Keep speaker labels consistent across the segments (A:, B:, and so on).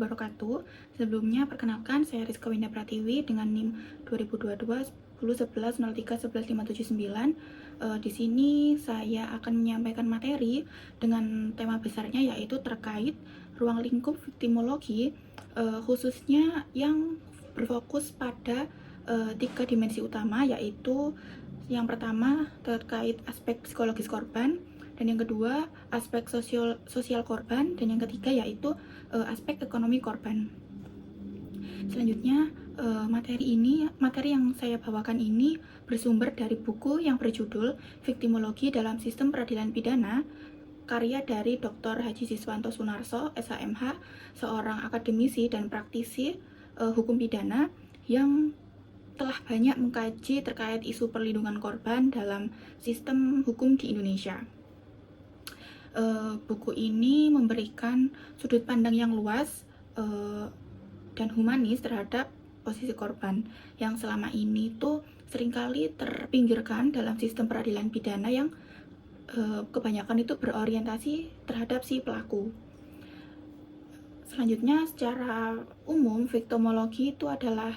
A: wabarakatuh. Sebelumnya perkenalkan saya Rizka Winda Pratiwi dengan NIM 2022 1011031159. Di sini saya akan menyampaikan materi dengan tema besarnya yaitu terkait ruang lingkup viktimologi, khususnya yang berfokus pada 3 dimensi utama, yaitu yang pertama terkait aspek psikologis korban, dan yang kedua aspek sosial korban, dan yang ketiga yaitu aspek ekonomi korban. Selanjutnya materi yang saya bawakan ini bersumber dari buku yang berjudul Viktimologi dalam Sistem Peradilan Pidana, karya dari Dr. Haji Siswanto Sunarso, SHMH, seorang akademisi dan praktisi hukum pidana yang telah banyak mengkaji terkait isu perlindungan korban dalam sistem hukum di Indonesia. Buku ini memberikan sudut pandang yang luas dan humanis terhadap posisi korban yang selama ini tuh seringkali terpinggirkan dalam sistem peradilan pidana yang kebanyakan itu berorientasi terhadap si pelaku. Selanjutnya, secara umum viktimologi itu adalah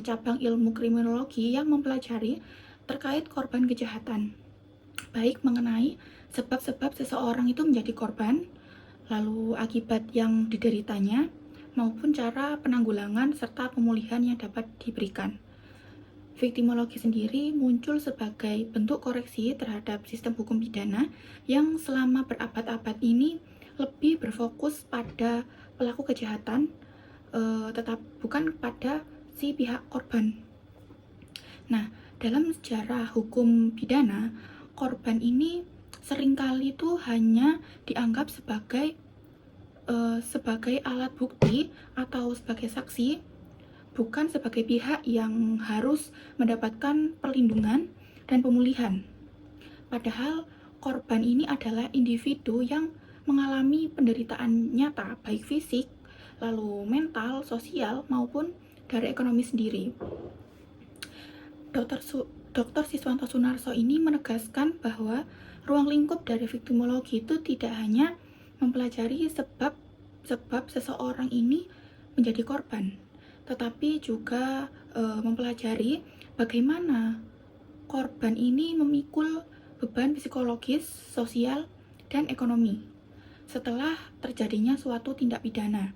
A: cabang ilmu kriminologi yang mempelajari terkait korban kejahatan, baik mengenai sebab-sebab seseorang itu menjadi korban, lalu akibat yang dideritanya, maupun cara penanggulangan serta pemulihan yang dapat diberikan. Viktimologi sendiri muncul sebagai bentuk koreksi terhadap sistem hukum pidana yang selama berabad-abad ini lebih berfokus pada pelaku kejahatan, tetap bukan pada si pihak korban. Nah, dalam sejarah hukum pidana, korban ini seringkali tuh hanya dianggap sebagai alat bukti atau sebagai saksi, bukan sebagai pihak yang harus mendapatkan perlindungan dan pemulihan. Padahal korban ini adalah individu yang mengalami penderitaan nyata, baik fisik, lalu mental, sosial, maupun dari ekonomi sendiri. Dr. Siswanto Sunarso ini menegaskan bahwa ruang lingkup dari viktimologi itu tidak hanya mempelajari sebab seseorang ini menjadi korban, tetapi juga mempelajari bagaimana korban ini memikul beban psikologis, sosial, dan ekonomi setelah terjadinya suatu tindak pidana.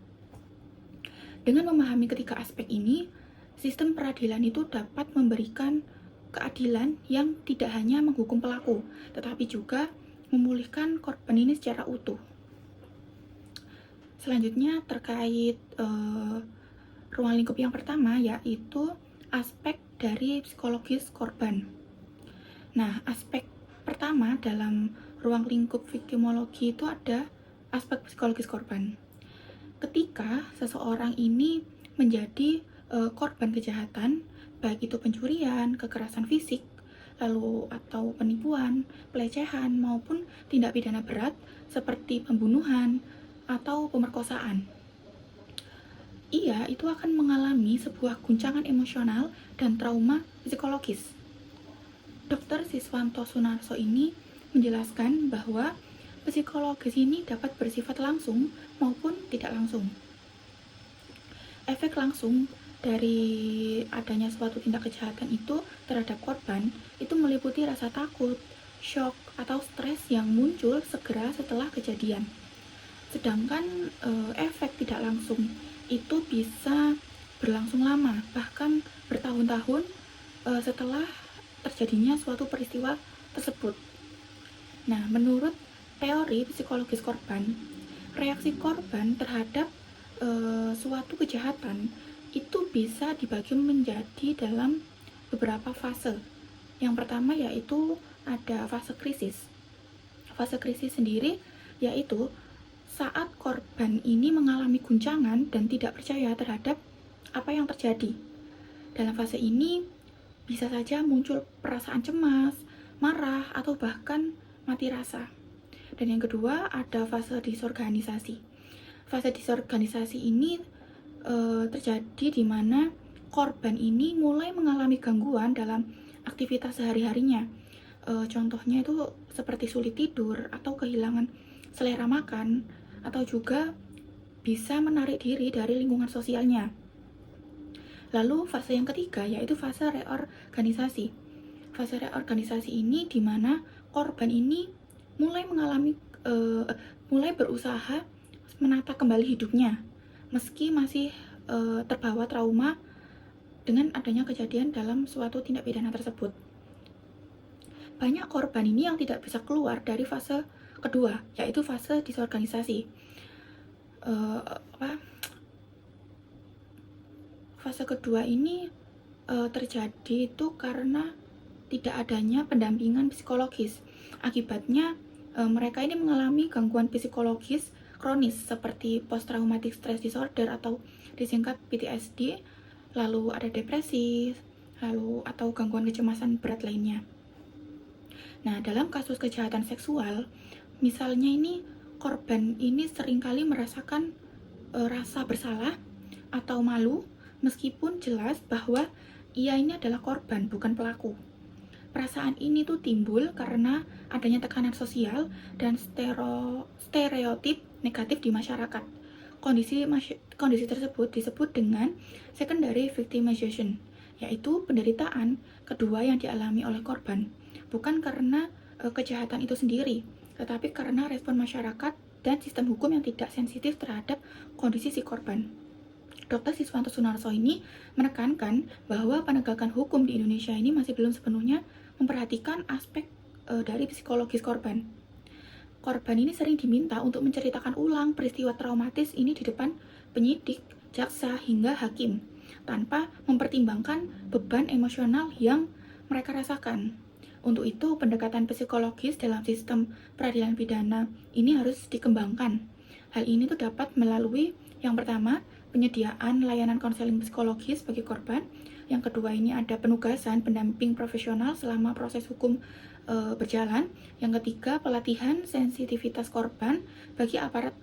A: Dengan memahami ketiga aspek ini, sistem peradilan itu dapat memberikan keadilan yang tidak hanya menghukum pelaku, tetapi juga memulihkan korban ini secara utuh. Selanjutnya terkait ruang lingkup yang pertama, yaitu aspek dari psikologis korban. Nah, aspek pertama dalam ruang lingkup viktimologi itu ada aspek psikologis korban. Ketika seseorang ini menjadi korban kejahatan, baik itu pencurian, kekerasan fisik, lalu atau penipuan, pelecehan, maupun tindak pidana berat seperti pembunuhan atau pemerkosaan, ia itu akan mengalami sebuah guncangan emosional dan trauma psikologis. Dr. Siswanto Sunarso ini menjelaskan bahwa psikologis ini dapat bersifat langsung maupun tidak langsung. Efek langsung dari adanya suatu tindak kejahatan itu terhadap korban itu meliputi rasa takut, shock, atau stres yang muncul segera setelah kejadian. Sedangkan efek tidak langsung itu bisa berlangsung lama, bahkan bertahun-tahun setelah terjadinya suatu peristiwa tersebut. Nah, menurut teori psikologis korban, reaksi korban terhadap suatu kejahatan itu bisa dibagi menjadi dalam beberapa fase. Yang pertama yaitu ada fase krisis. Fase krisis sendiri yaitu saat korban ini mengalami guncangan dan tidak percaya terhadap apa yang terjadi. Dalam fase ini bisa saja muncul perasaan cemas, marah, atau bahkan mati rasa. Dan yang kedua ada fase disorganisasi. Fase disorganisasi ini terjadi di mana korban ini mulai mengalami gangguan dalam aktivitas sehari-harinya. Contohnya itu seperti sulit tidur atau kehilangan selera makan, atau juga bisa menarik diri dari lingkungan sosialnya. Lalu fase yang ketiga yaitu fase reorganisasi. Fase reorganisasi ini di mana korban ini mulai berusaha menata kembali hidupnya meski masih terbawa trauma dengan adanya kejadian dalam suatu tindak pidana tersebut. Banyak korban ini yang tidak bisa keluar dari fase kedua, yaitu fase disorganisasi. Fase kedua ini terjadi itu karena tidak adanya pendampingan psikologis. Akibatnya mereka ini mengalami gangguan psikologis kronis seperti post traumatic stress disorder atau disingkat PTSD, lalu ada depresi, lalu atau gangguan kecemasan berat lainnya. Nah, dalam kasus kejahatan seksual, misalnya ini korban ini seringkali merasakan rasa bersalah atau malu meskipun jelas bahwa ia ini adalah korban, bukan pelaku. Perasaan ini tuh timbul karena adanya tekanan sosial dan stereotip negatif di masyarakat. Kondisi tersebut disebut dengan secondary victimization, yaitu penderitaan kedua yang dialami oleh korban, bukan karena kejahatan itu sendiri, tetapi karena respon masyarakat dan sistem hukum yang tidak sensitif terhadap kondisi si korban. Dr. Siswanto Sunarso ini menekankan bahwa penegakan hukum di Indonesia ini masih belum sepenuhnya memperhatikan aspek dari psikologis korban. Korban ini sering diminta untuk menceritakan ulang peristiwa traumatis ini di depan penyidik, jaksa, hingga hakim, tanpa mempertimbangkan beban emosional yang mereka rasakan. Untuk itu, pendekatan psikologis dalam sistem peradilan pidana ini harus dikembangkan. Hal ini tuh dapat melalui yang pertama, penyediaan layanan konseling psikologis bagi korban. Yang kedua ini ada penugasan pendamping profesional selama proses hukum berjalan. Yang ketiga, pelatihan sensitivitas korban bagi aparat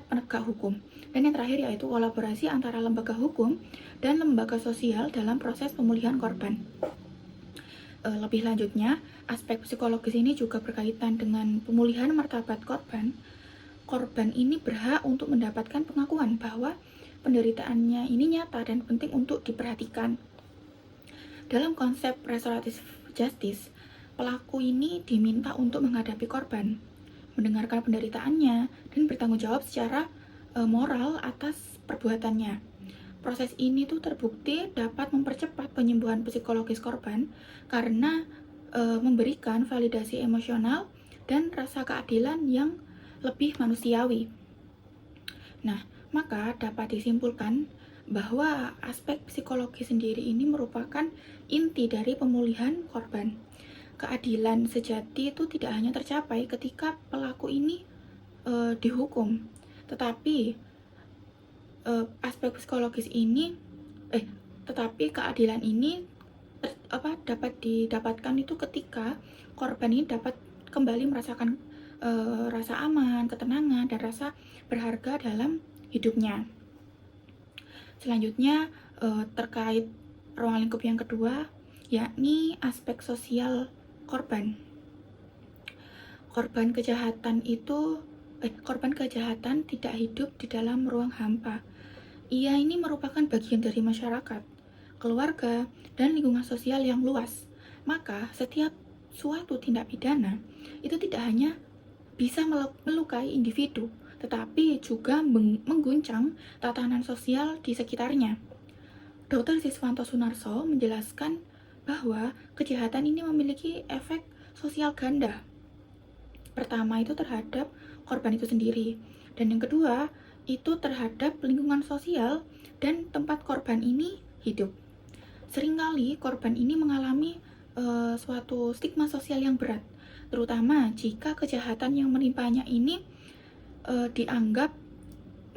A: penegak hukum. Dan yang terakhir yaitu kolaborasi antara lembaga hukum dan lembaga sosial dalam proses pemulihan korban. Lebih lanjutnya, aspek psikologis ini juga berkaitan dengan pemulihan martabat korban. Korban ini berhak untuk mendapatkan pengakuan bahwa penderitaannya ini nyata dan penting untuk diperhatikan. Dalam konsep restoratif justice, pelaku ini diminta untuk menghadapi korban, mendengarkan penderitaannya, dan bertanggung jawab secara moral atas perbuatannya. Proses ini tuh terbukti dapat mempercepat penyembuhan psikologis korban karena memberikan validasi emosional dan rasa keadilan yang lebih manusiawi. Nah, maka dapat disimpulkan bahwa aspek psikologi sendiri ini merupakan inti dari pemulihan korban. Keadilan sejati itu tidak hanya tercapai ketika pelaku ini dihukum, tetapi keadilan ini dapat didapatkan itu ketika korban ini dapat kembali merasakan rasa aman, ketenangan, dan rasa berharga dalam hidupnya. Selanjutnya terkait ruang lingkup yang kedua, yakni aspek sosial korban. Korban kejahatan tidak hidup di dalam ruang hampa. Ia ini merupakan bagian dari masyarakat, keluarga, dan lingkungan sosial yang luas. Maka setiap suatu tindak pidana itu tidak hanya bisa melukai individu, tetapi juga mengguncang tatanan sosial di sekitarnya. Dr. Siswanto Sunarso menjelaskan bahwa kejahatan ini memiliki efek sosial ganda. Pertama itu terhadap korban itu sendiri, dan yang kedua itu terhadap lingkungan sosial dan tempat korban ini hidup. Seringkali korban ini mengalami suatu stigma sosial yang berat, terutama jika kejahatan yang menimpanya ini dianggap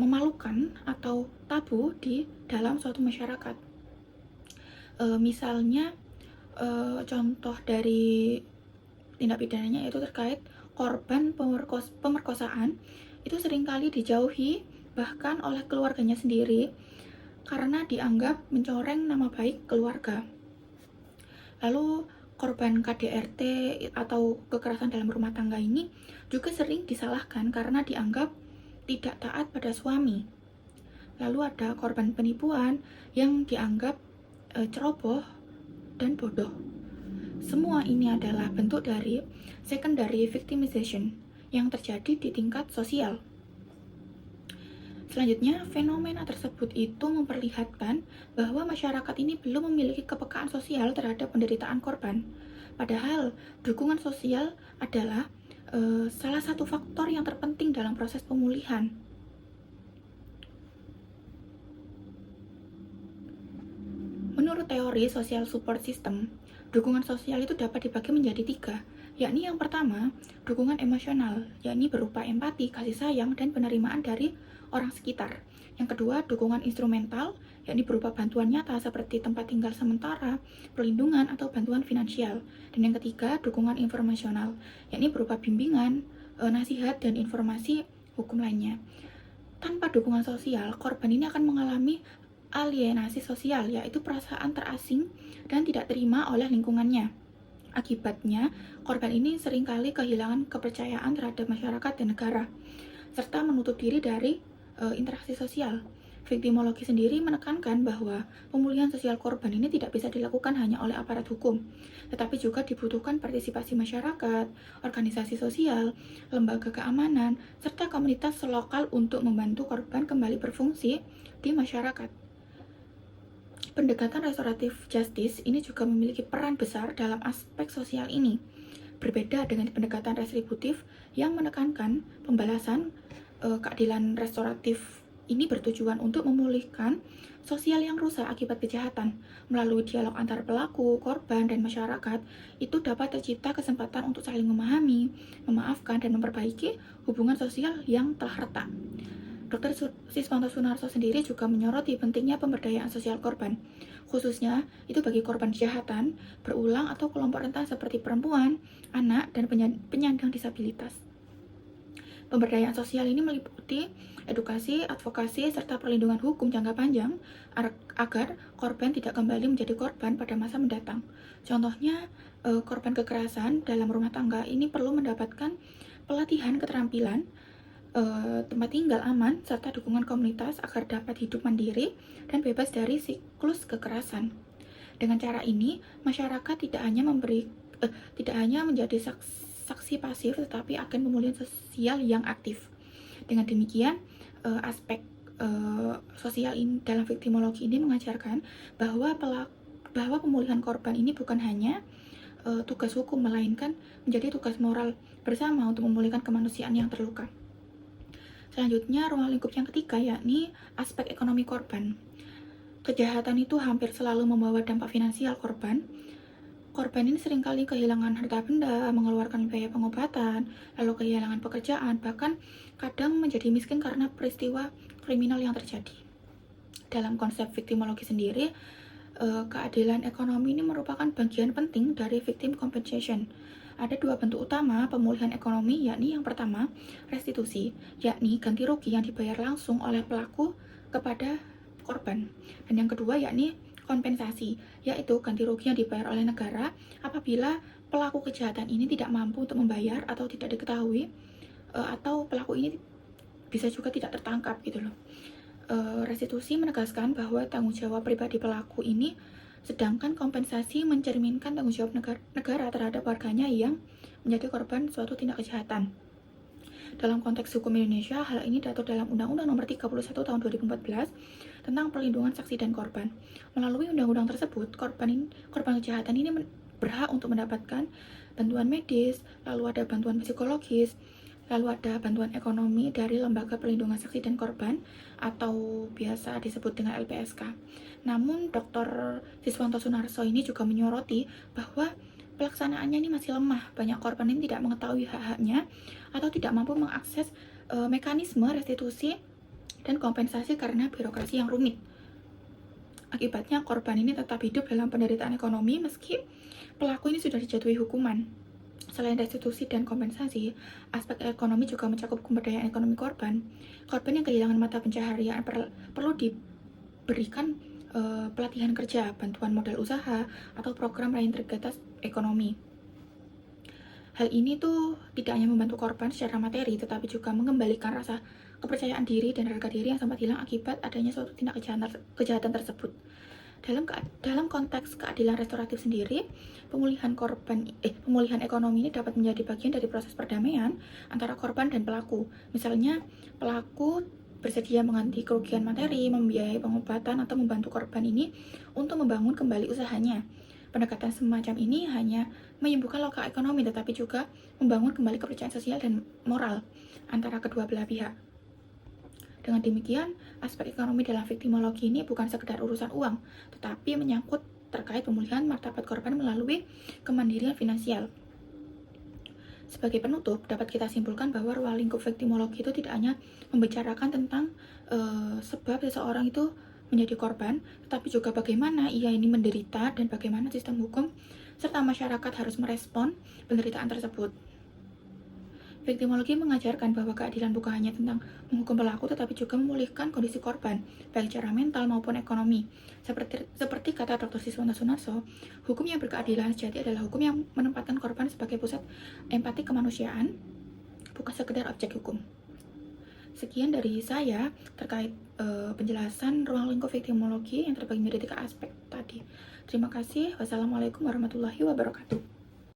A: memalukan atau tabu di dalam suatu masyarakat. Misalnya contoh dari tindak pidananya itu terkait korban pemerkosaan itu seringkali dijauhi bahkan oleh keluarganya sendiri karena dianggap mencoreng nama baik keluarga. Lalu korban KDRT atau kekerasan dalam rumah tangga ini juga sering disalahkan karena dianggap tidak taat pada suami. Lalu ada korban penipuan yang dianggap ceroboh dan bodoh. Semua ini adalah bentuk dari secondary victimization yang terjadi di tingkat sosial. Selanjutnya, fenomena tersebut itu memperlihatkan bahwa masyarakat ini belum memiliki kepekaan sosial terhadap penderitaan korban. Padahal, dukungan sosial adalah salah satu faktor yang terpenting dalam proses pemulihan. Menurut teori social support system, dukungan sosial itu dapat dibagi menjadi 3, yakni yang pertama, dukungan emosional, yakni berupa empati, kasih sayang, dan penerimaan dari orang sekitar. Yang kedua, dukungan instrumental, yakni berupa bantuan nyata seperti tempat tinggal sementara, perlindungan, atau bantuan finansial. Dan yang ketiga, dukungan informasional, yakni berupa bimbingan, nasihat, dan informasi hukum lainnya. Tanpa dukungan sosial, korban ini akan mengalami alienasi sosial, yaitu perasaan terasing dan tidak terima oleh lingkungannya. Akibatnya, korban ini seringkali kehilangan kepercayaan terhadap masyarakat dan negara, serta menutup diri dari interaksi sosial. Viktimologi sendiri menekankan bahwa pemulihan sosial korban ini tidak bisa dilakukan hanya oleh aparat hukum, tetapi juga dibutuhkan partisipasi masyarakat, organisasi sosial, lembaga keamanan, serta komunitas lokal untuk membantu korban kembali berfungsi di masyarakat. Pendekatan restoratif justice ini juga memiliki peran besar dalam aspek sosial ini. Berbeda dengan pendekatan retributif yang menekankan pembalasan, keadilan restoratif ini bertujuan untuk memulihkan sosial yang rusak akibat kejahatan. Melalui dialog antar pelaku, korban, dan masyarakat, itu dapat tercipta kesempatan untuk saling memahami, memaafkan, dan memperbaiki hubungan sosial yang telah retak. Dr. Siswanto Sunarso sendiri juga menyoroti pentingnya pemberdayaan sosial korban, khususnya itu bagi korban kejahatan berulang atau kelompok rentan seperti perempuan, anak, dan penyandang disabilitas. Pemberdayaan sosial ini meliputi edukasi, advokasi, serta perlindungan hukum jangka panjang agar korban tidak kembali menjadi korban pada masa mendatang. Contohnya, korban kekerasan dalam rumah tangga ini perlu mendapatkan pelatihan keterampilan, tempat tinggal aman, serta dukungan komunitas agar dapat hidup mandiri dan bebas dari siklus kekerasan. Dengan cara ini, masyarakat tidak hanya menjadi saksi pasif, tetapi akan pemulihan sosial yang aktif. Dengan demikian, aspek sosial ini dalam viktimologi ini mengajarkan bahwa pemulihan korban ini bukan hanya tugas hukum, melainkan menjadi tugas moral bersama untuk memulihkan kemanusiaan yang terluka. Selanjutnya, ruang lingkup yang ketiga yakni aspek ekonomi korban. Kejahatan itu hampir selalu membawa dampak finansial korban. Korban ini seringkali kehilangan harta benda, mengeluarkan biaya pengobatan, lalu kehilangan pekerjaan, bahkan kadang menjadi miskin karena peristiwa kriminal yang terjadi. Dalam konsep viktimologi sendiri, keadilan ekonomi ini merupakan bagian penting dari victim compensation. Ada 2 bentuk utama pemulihan ekonomi, yakni yang pertama, restitusi, yakni ganti rugi yang dibayar langsung oleh pelaku kepada korban. Dan yang kedua, yakni kompensasi, yaitu ganti rugi yang dibayar oleh negara apabila pelaku kejahatan ini tidak mampu untuk membayar atau tidak diketahui, atau pelaku ini bisa juga tidak tertangkap gitu loh. Restitusi menegaskan bahwa tanggung jawab pribadi pelaku ini, sedangkan kompensasi mencerminkan tanggung jawab negara terhadap warganya yang menjadi korban suatu tindak kejahatan. Dalam konteks hukum Indonesia, hal ini diatur dalam Undang-Undang Nomor 31 Tahun 2014 tentang perlindungan saksi dan korban. Melalui undang-undang tersebut, korban kejahatan ini berhak untuk mendapatkan bantuan medis, lalu ada bantuan psikologis, lalu ada bantuan ekonomi dari Lembaga Perlindungan Saksi dan Korban atau biasa disebut dengan LPSK. Namun, Dr. Siswanto Sunarso ini juga menyoroti bahwa pelaksanaannya ini masih lemah. Banyak korban ini tidak mengetahui hak-haknya atau tidak mampu mengakses mekanisme restitusi dan kompensasi karena birokrasi yang rumit. Akibatnya, korban ini tetap hidup dalam penderitaan ekonomi meski pelaku ini sudah dijatuhi hukuman. Selain restitusi dan kompensasi, aspek ekonomi juga mencakup pemberdayaan ekonomi korban. Korban yang kehilangan mata pencaharian perlu diberikan pelatihan kerja, bantuan modal usaha, atau program reintegrasi ekonomi. Hal ini tuh tidak hanya membantu korban secara materi, tetapi juga mengembalikan rasa kepercayaan diri dan harga diri yang sempat hilang akibat adanya suatu tindak kejahatan tersebut. Dalam konteks keadilan restoratif sendiri, pemulihan ekonomi ini dapat menjadi bagian dari proses perdamaian antara korban dan pelaku. Misalnya, pelaku bersedia mengganti kerugian materi, membiayai pengobatan, atau membantu korban ini untuk membangun kembali usahanya. Pendekatan semacam ini hanya menyembuhkan luka ekonomi, tetapi juga membangun kembali kepercayaan sosial dan moral antara kedua belah pihak. Dengan demikian, aspek ekonomi dalam viktimologi ini bukan sekedar urusan uang, tetapi menyangkut terkait pemulihan martabat korban melalui kemandirian finansial. Sebagai penutup, dapat kita simpulkan bahwa ruang lingkup viktimologi itu tidak hanya membicarakan tentang sebab seseorang itu menjadi korban, tetapi juga bagaimana ia ini menderita dan bagaimana sistem hukum serta masyarakat harus merespon penderitaan tersebut. Viktimologi mengajarkan bahwa keadilan bukan hanya tentang menghukum pelaku, tetapi juga memulihkan kondisi korban, baik secara mental maupun ekonomi. Seperti kata Dr. Siswanto Sunarso, hukum yang berkeadilan sejati adalah hukum yang menempatkan korban sebagai pusat empati kemanusiaan, bukan sekedar objek hukum. Sekian dari saya terkait penjelasan ruang lingkup viktimologi yang terbagi menjadi 3 aspek tadi. Terima kasih. Wassalamualaikum warahmatullahi wabarakatuh.